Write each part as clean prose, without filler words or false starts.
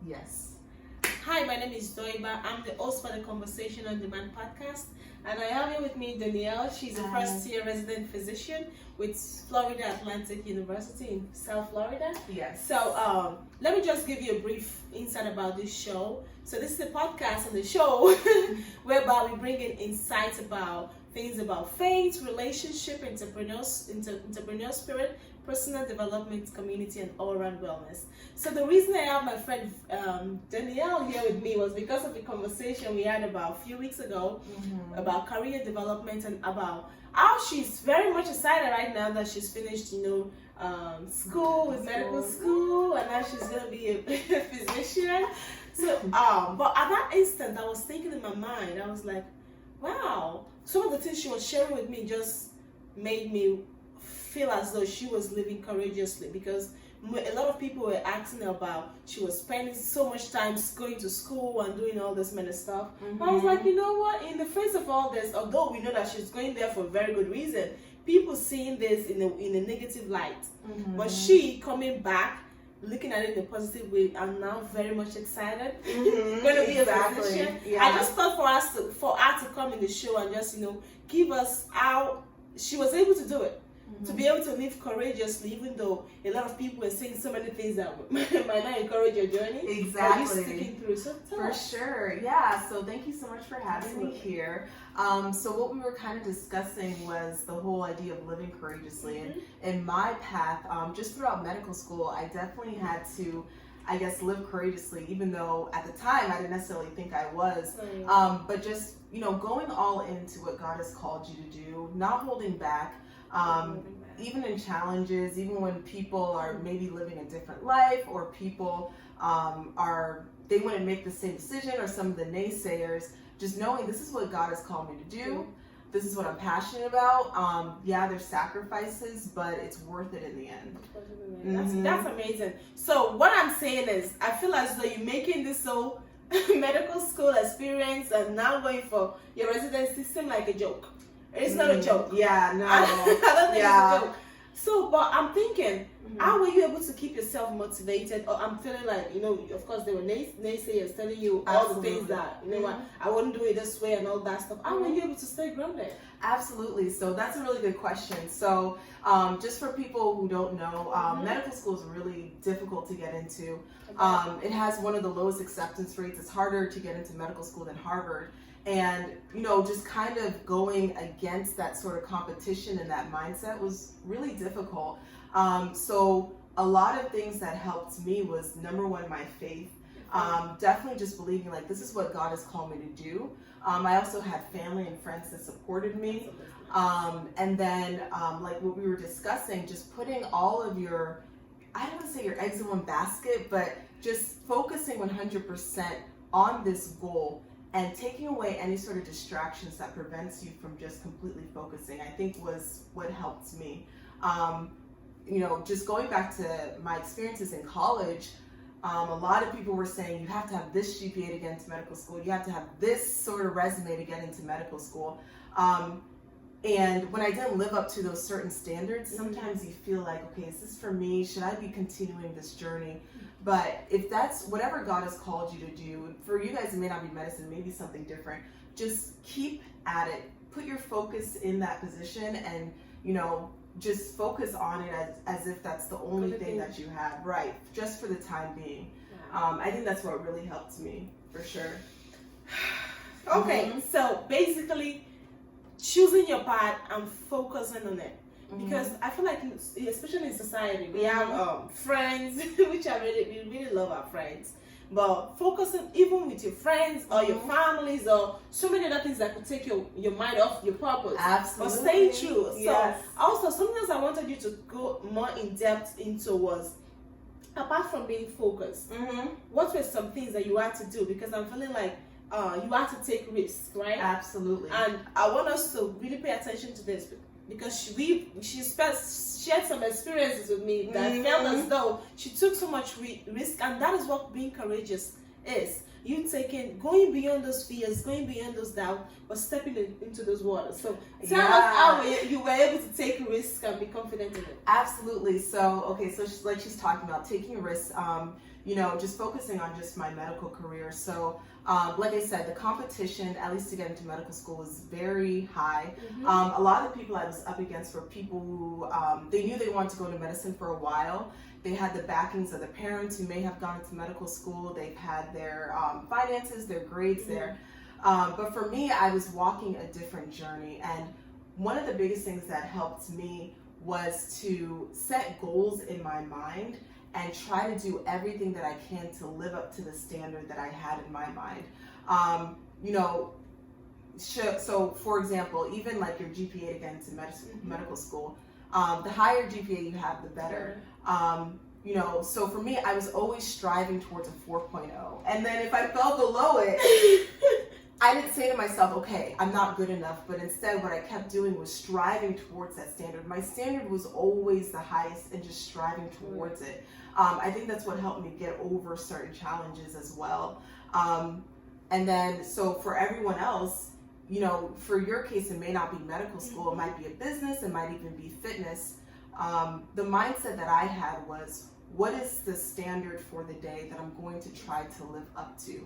Yes. Hi, my name is Doiba. I'm the host for the Conversation on Demand podcast. And I have here with me Danielle. She's a first-year resident physician with Florida Atlantic University in South Florida. Yes. So let me just give you a brief insight about this show. So this is a podcast on the show whereby we bring in insights about things about faith, relationship, entrepreneurial spirit, personal development, community, and all-around wellness. So the reason I have my friend Danielle here with me was because of the conversation we had about a few weeks ago about career development and about how she's very much excited right now that she's finished, school with medical school, and now she's gonna be a physician. So, but at that instant, I was thinking in my mind, I was like, wow, some of the things she was sharing with me just made me feel as though she was living courageously, because a lot of people were asking her about she was spending so much time going to school and doing all this kind of stuff. I was like, you know what, in the face of all this, although we know that she's going there for a very good reason, people seeing this in a negative light, but she coming back looking at it in a positive way, I'm now very much excited. Going to be a physician. Yeah. I just thought for her to come in the show and just give us how she was able to do it. To be able to live courageously, even though a lot of people were saying so many things that might not encourage your journey. Exactly. Are you sticking through? So for sure. Yeah. So thank you so much for having me here. So what we were kind of discussing was the whole idea of living courageously. And in my path, just throughout medical school, I definitely had to, I guess, live courageously, even though at the time I didn't necessarily think I was. But just, going all into what God has called you to do, not holding back. Even in challenges, even when people are maybe living a different life, or people they wouldn't make the same decision, or some of the naysayers, just knowing this is what God has called me to do. This is what I'm passionate about. There's sacrifices, but it's worth it in the end. That's amazing. So what I'm saying is, I feel as though you're making this so medical school experience and now going for your residency seem like a joke. It's not a joke. Yeah, no. I don't think it's a joke. So, but I'm thinking, how were you able to keep yourself motivated? Or I'm feeling like, of course, there were naysayers telling you all the things that, what, I wouldn't do it this way and all that stuff. How were you able to stay grounded? Absolutely. So that's a really good question. So just for people who don't know, medical school is really difficult to get into. It has one of the lowest acceptance rates. It's harder to get into medical school than Harvard. And, just kind of going against that sort of competition and that mindset was really difficult. So a lot of things that helped me was, number one, my faith. Definitely just believing like this is what God has called me to do. I also had family and friends that supported me. And then like what we were discussing, just putting all of your, I don't want to say your eggs in one basket, but just focusing 100% on this goal and taking away any sort of distractions that prevents you from just completely focusing, I think was what helped me. Just going back to my experiences in college, a lot of people were saying you have to have this GPA to get into medical school, you have to have this sort of resume to get into medical school. And when I didn't live up to those certain standards, sometimes you feel like, okay, is this for me? Should I be continuing this journey? But if that's whatever God has called you to do, for you guys it may not be medicine, maybe something different, just keep at it. Put your focus in that position and, just focus on it as if that's the only thing that you have, right? Just for the time being. I think that's what really helped me, for sure. Okay, so basically, choosing your path and focusing on it, because I feel like, especially in society, we have friends, which we really love our friends, but focusing even with your friends or your families or so many other things that could take your mind off your purpose. Absolutely. But staying true. Yes. So also something I wanted you to go more in depth into was, apart from being focused, what were some things that you had to do? Because I'm feeling like you have to take risks, right? Absolutely. And I want us to really pay attention to this, because she shared some experiences with me that felt as though she took so much risk, and that is what being courageous is. You going beyond those fears, going beyond those doubts, but stepping into those waters. So tell us how you were able to take risks and be confident in it. Absolutely. So, okay, so she's talking about taking risks. just focusing on just my medical career. So, like I said, the competition, at least to get into medical school, is very high. A lot of the people I was up against were people who, they knew they wanted to go into medicine for a while. They had the backings of their parents who may have gone to medical school. They've had their finances, their grades there. But for me, I was walking a different journey. And one of the biggest things that helped me was to set goals in my mind and try to do everything that I can to live up to the standard that I had in my mind. So for example, even like your GPA to get into medical school, the higher GPA you have, the better. So for me, I was always striving towards a 4.0. And then if I fell below it, I didn't say to myself, okay, I'm not good enough, but instead what I kept doing was striving towards that standard. My standard was always the highest and just striving towards it. I think that's what helped me get over certain challenges as well. And then, so for everyone else, for your case, it may not be medical school, it might be a business, it might even be fitness. The mindset that I had was, what is the standard for the day that I'm going to try to live up to?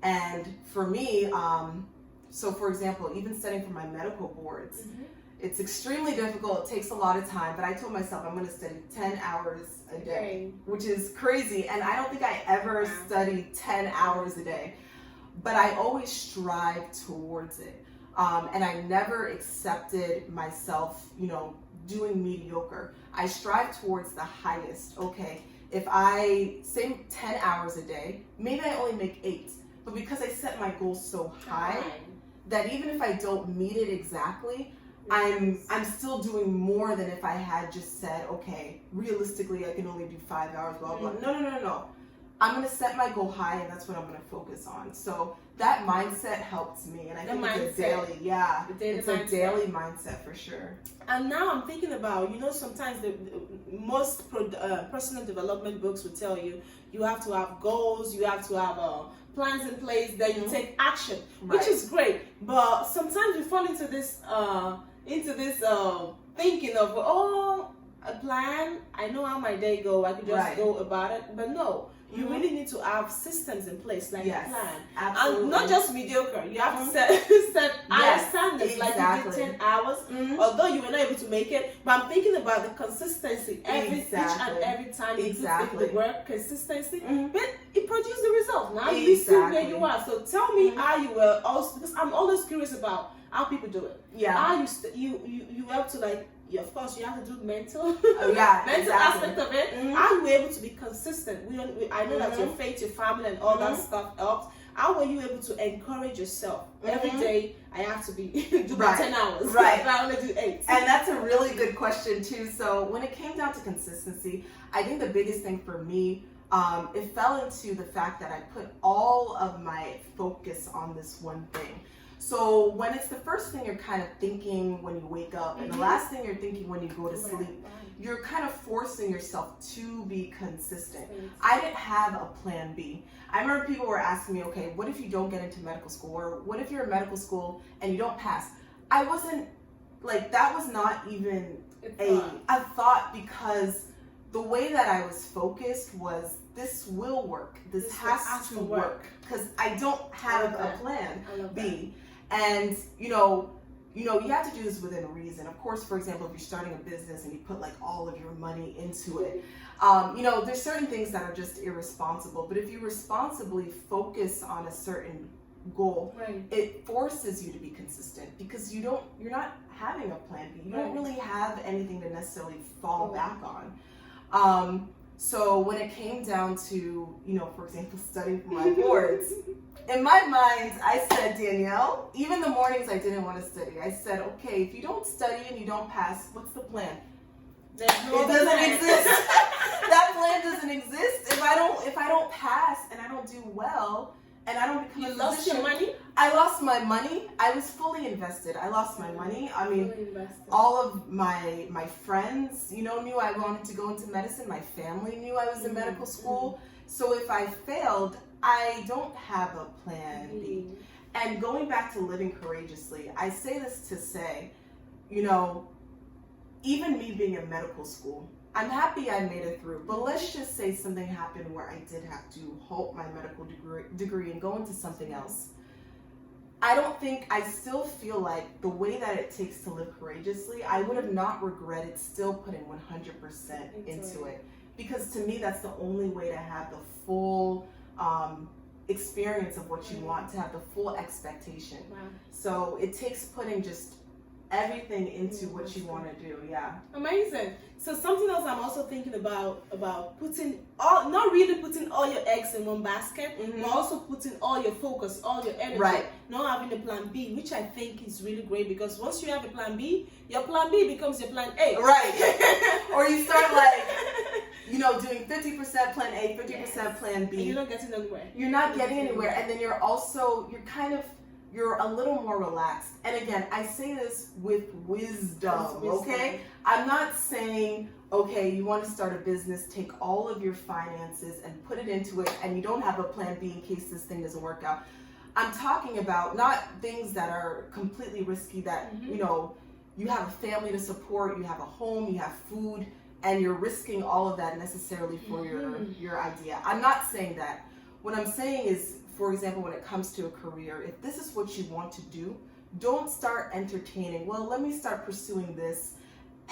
And for me, so for example, even studying for my medical boards, it's extremely difficult. It takes a lot of time, but I told myself I'm going to study 10 hours a day, which is crazy. And I don't think I ever studied 10 hours a day, but I always strive towards it. And I never accepted myself, doing mediocre. I strive towards the highest. Okay, if I say 10 hours a day, maybe I only make 8. But because I set my goals so high that even if I don't meet it exactly, I'm still doing more than if I had just said, okay, realistically I can only do 5 hours, blah, blah. No. I'm going to set my goal high, and that's what I'm going to focus on. So that mindset helps me, and I think it's a daily, it's a daily mindset for sure. And now I'm thinking about, sometimes most personal development books will tell you, you have to have goals, you have to have plans in place, then you take action, which is great. But sometimes we fall into this thinking of, a plan, I know how my day go, I could just go about it. But no, you really need to have systems in place, like a plan. Absolutely. And not just mediocre. You have to set higher standards, like you did 10 hours, although you were not able to make it. But I'm thinking about the consistency. Each and every time you do the work, consistency, but it produced the result. Now you see where you are. So tell me how you were also, because I'm always curious about how people do it. How you have to of course, you have to do mental aspect of it. How you were able to be consistent? I know that your faith, your family, and all that stuff helps. How were you able to encourage yourself? Every day, I have to be do my 10 hours. If I only do 8. And that's a really good question too. So when it came down to consistency, I think the biggest thing for me, it fell into the fact that I put all of my focus on this one thing. So when it's the first thing you're kind of thinking when you wake up and the last thing you're thinking when you go to sleep, you're kind of forcing yourself to be consistent. I didn't have a plan B. I remember people were asking me, okay, what if you don't get into medical school? Or what if you're in medical school and you don't pass? I wasn't, that was not even a thought, because the way that I was focused was, this will work. This has to work. Because I don't have a plan B. And, you have to do this within reason. Of course, for example, if you're starting a business and you put all of your money into it, there's certain things that are just irresponsible. But if you responsibly focus on a certain goal, it forces you to be consistent, because you're not having a plan B. You don't really have anything to necessarily fall back on. So when it came down to, for example, studying for my boards, in my mind, I said, Danielle, even the mornings I didn't want to study, I said, okay, if you don't study and you don't pass, what's the plan? It doesn't exist. That plan doesn't exist. If I don't pass and I don't do well and I don't become You lost your money? I lost my money. I was fully invested. I lost my money. I mean, all of my friends, knew I wanted to go into medicine. My family knew I was in medical school. So if I failed, I don't have a plan B. And going back to living courageously, I say this to say, even me being in medical school, I'm happy I made it through, but let's just say something happened where I did have to halt my medical degree and go into something else. I still feel like the way that it takes to live courageously, I would have not regretted still putting 100% into it. Because to me, that's the only way to have the full experience of what you want, to have the full expectation. Wow. So it takes putting just everything into what you want to do. Yeah. Amazing. So something else I'm also thinking about putting not really putting all your eggs in one basket, but also putting all your focus, all your energy, right. Not having a plan B, which I think is really great, because once you have a plan B, your plan B becomes your plan A. Right. Or you start like, doing 50% plan A, 50% plan B. And you're not getting anywhere. You're not getting anywhere, and then you're a little more relaxed. And again, I say this with wisdom, okay? I'm not saying, okay, you want to start a business, take all of your finances and put it into it, and you don't have a plan B in case this thing doesn't work out. I'm talking about not things that are completely risky, that, you have a family to support, you have a home, you have food, and you're risking all of that necessarily for your idea. I'm not saying that. What I'm saying is, for example, when it comes to a career, if this is what you want to do, don't start entertaining, well, let me start pursuing this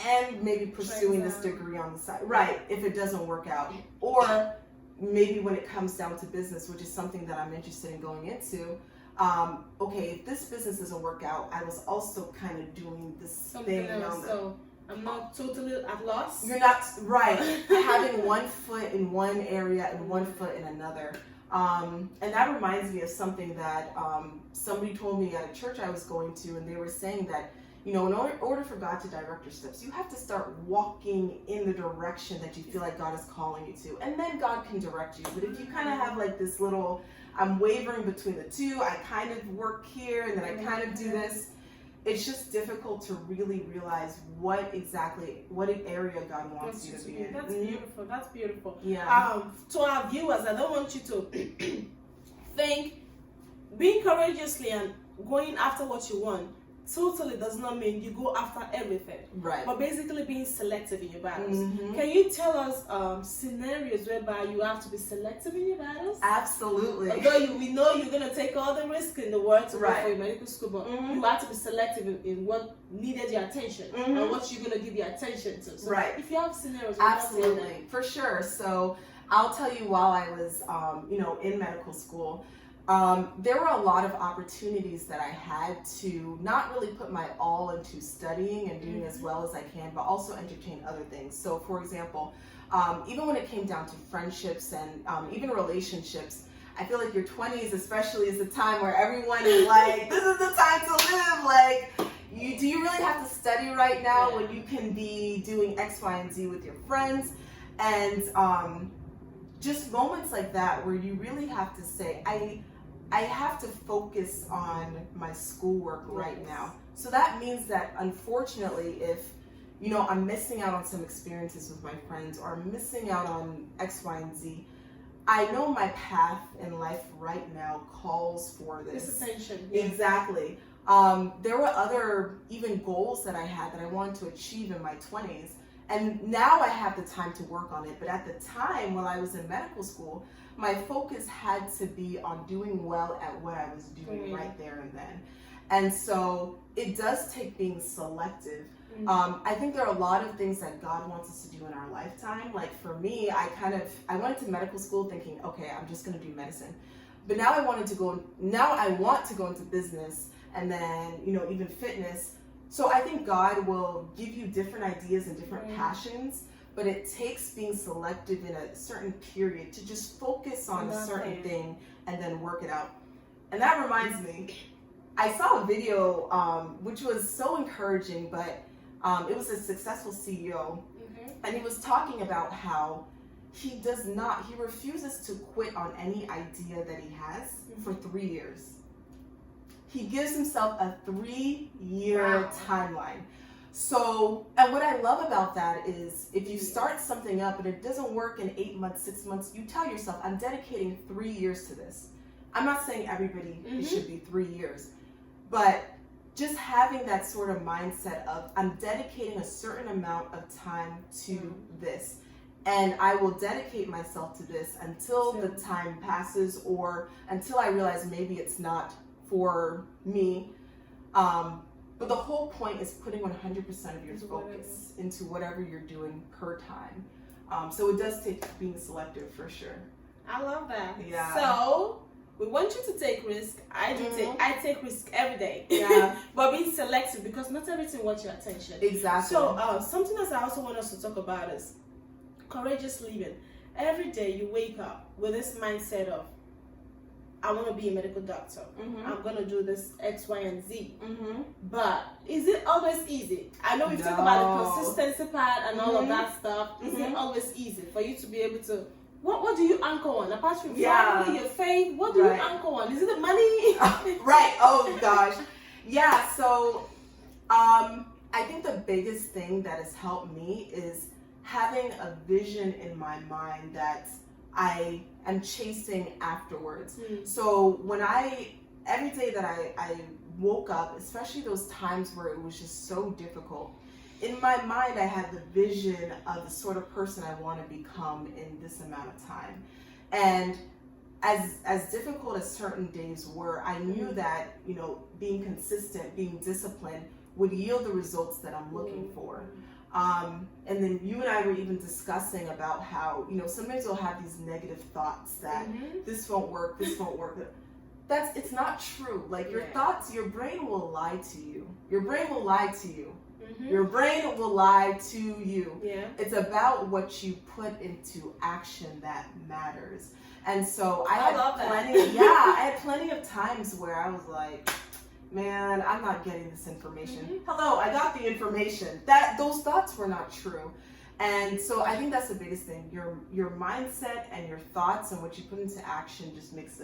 and maybe pursuing this degree on the side. Right, if it doesn't work out. Or maybe when it comes down to business, which is something that I'm interested in going into, okay, if this business doesn't work out, I was also kind of doing this something thing. Else, so I'm not totally at loss. You're not, right. Having one foot in one area and one foot in another. And that reminds me of something that somebody told me at a church I was going to, and they were saying that, in order for God to direct your steps, you have to start walking in the direction that you feel like God is calling you to, and then God can direct you. But if you kind of have like this little, I'm wavering between the two, I kind of work here and then I kind of do this, it's just difficult to really realize what area God wants you to be in. That's beautiful. That's beautiful. Yeah. To our viewers, I don't want you to think being courageously and going after what you want totally does not mean you go after everything. Right. But basically being selective in your battles. Mm-hmm. Can you tell us scenarios whereby you have to be selective in your battles? Absolutely. Although we know you're going to take all the risk in the world to go right. for your medical school, but you have to be selective in what needed your attention and what you're going to give your attention to. So right. if you have scenarios, absolutely, for sure. So I'll tell you, while I was, in medical school, there were a lot of opportunities that I had to not really put my all into studying and doing as well as I can, but also entertain other things. So, for example, even when it came down to friendships and even relationships, I feel like your 20s especially is the time where everyone is like, this is the time to live. Like, do you really have to study right now when you can be doing X, Y, and Z with your friends? And just moments like that where you really have to say, I have to focus on my schoolwork right now. So that means that, unfortunately, if I'm missing out on some experiences with my friends, or I'm missing out on X, Y, and Z, I know my path in life right now calls for this. Attention. Exactly. There were other even goals that I had that I wanted to achieve in my 20s. And now I have the time to work on it. But at the time when I was in medical school, my focus had to be on doing well at what I was doing right there and then. And so it does take being selective. I think there are a lot of things that God wants us to do in our lifetime. Like for me, I went to medical school thinking, okay, I'm just going to do medicine. But now I want to go into business, and then, even fitness. So I think God will give you different ideas and different passions, but it takes being selective in a certain period to just focus on a certain thing and then work it out. And that reminds me, I saw a video which was so encouraging, but it was a successful CEO, and he was talking about how he refuses to quit on any idea that he has for 3 years. He gives himself a 3-year timeline. So, and what I love about that is if you start something up and it doesn't work in 8 months, 6 months, you tell yourself, I'm dedicating 3 years to this. I'm not saying everybody it should be 3 years, but just having that sort of mindset of I'm dedicating a certain amount of time to this, and I will dedicate myself to this until the time passes or until I realize maybe it's not for me. But the whole point is putting 100% of your focus into whatever you're doing per time. So it does take being selective for sure. I love that. Yeah. So we want you to take risk. I take risk every day. Yeah. But being selective, because not everything wants your attention. Exactly. So something else I also want us to talk about is courageous living. Every day you wake up with this mindset of, I want to be a medical doctor. I'm going to do this X, Y, and Z. But is it always easy? I know we've talked about the consistency part and all of that stuff. Is it always easy for you to be able to, what do you anchor on? Apart from family, your faith, what do you anchor on? Is it the money? Right. Oh, gosh. Yeah, so I think the biggest thing that has helped me is having a vision in my mind that I am chasing afterwards. So when every day that I woke up, especially those times where it was just so difficult, in my mind I had the vision of the sort of person I want to become in this amount of time. And as difficult as certain days were, I knew that, being consistent, being disciplined would yield the results that I'm looking for. And then you and I were even discussing about how, sometimes you'll have these negative thoughts that this won't work. It's not true. Like your thoughts, your brain will lie to you. Your brain will lie to you. Your brain will lie to you. It's about what you put into action that matters. And so I had plenty of times where I was like, man, I'm not getting this information. Hello, I got the information. Those thoughts were not true. And so I think that's the biggest thing. Your mindset and your thoughts and what you put into action just makes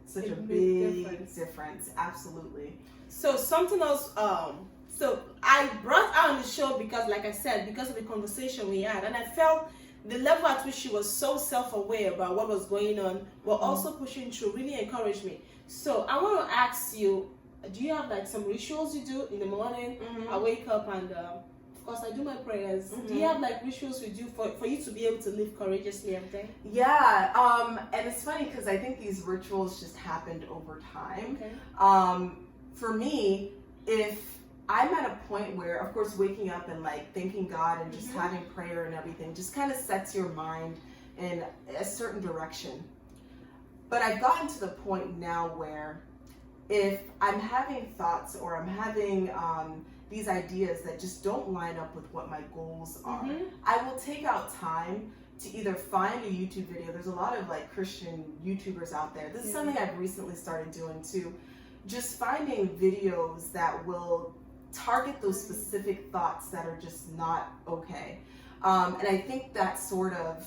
such a big difference. Absolutely. So something else, so I brought her on the show because, like I said, because of the conversation we had, and I felt the level at which she was so self-aware about what was going on, while also pushing through, really encouraged me. So I want to ask you, do you have like some rituals you do in the morning? I wake up and of course I do my prayers. Do you have like rituals you do for you to be able to live courageously every day? Yeah, and it's funny because I think these rituals just happened over time. For me, if I'm at a point where, of course, waking up and like thanking God and just having prayer and everything just kind of sets your mind in a certain direction. But I've gotten to the point now where if I'm having thoughts or I'm having these ideas that just don't line up with what my goals are, I will take out time to either find a YouTube video. There's a lot of like Christian YouTubers out there. This is something I've recently started doing too. Just finding videos that will target those specific thoughts that are just not okay. And I think that sort of,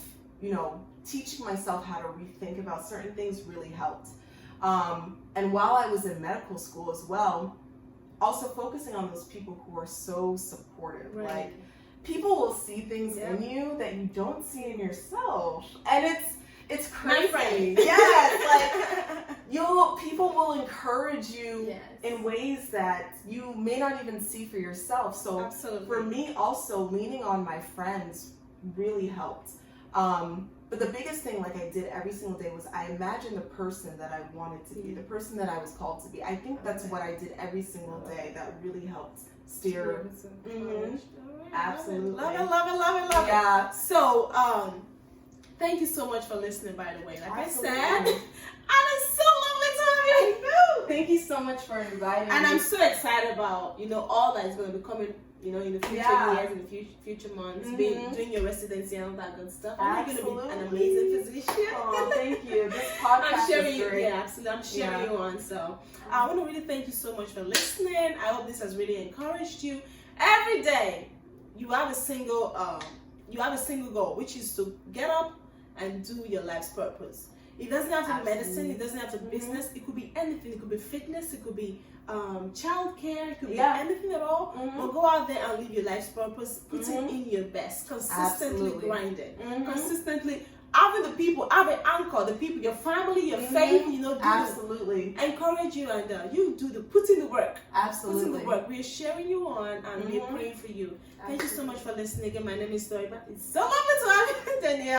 teaching myself how to rethink about certain things really helped. And while I was in medical school as well, also focusing on those people who are so supportive. Like, people will see things in you that you don't see in yourself. And it's crazy. Yes, like people will encourage you in ways that you may not even see for yourself. So for me also, leaning on my friends really helped. But the biggest thing, like I did every single day, was I imagined the person that I wanted to be, the person that I was called to be. I think that's what I did every single day. That really helped steer. Absolutely. Love it. Yeah. So, thank you so much for listening, by the way. Like I said, and it's so lovely to have you. Thank you so much for inviting me. And I'm so excited about, all that is going to be coming, in the future years, in the future months, doing your residency and all that good stuff. I'm going to be an amazing physician. Oh, thank you. This podcast is great. Absolutely. I'm cheering you on. So I want to really thank you so much for listening. I hope this has really encouraged you. Every day, you have a single goal, which is to get up and do your life's purpose. It doesn't have to be medicine. It doesn't have to be business. It could be anything. It could be fitness. It could be childcare. It could be anything at all. But go out there and live your life's purpose. Putting in your best. Consistently grinding. Consistently. I've having the people, have an anchor, the people, your family, your faith, you know, Absolutely. encourage you, and you put in the work. Absolutely. Put in the work. We are cheering you on, and we are praying for you. Thank you so much for listening again. My name is Toiba. It's so lovely to have you, Danielle.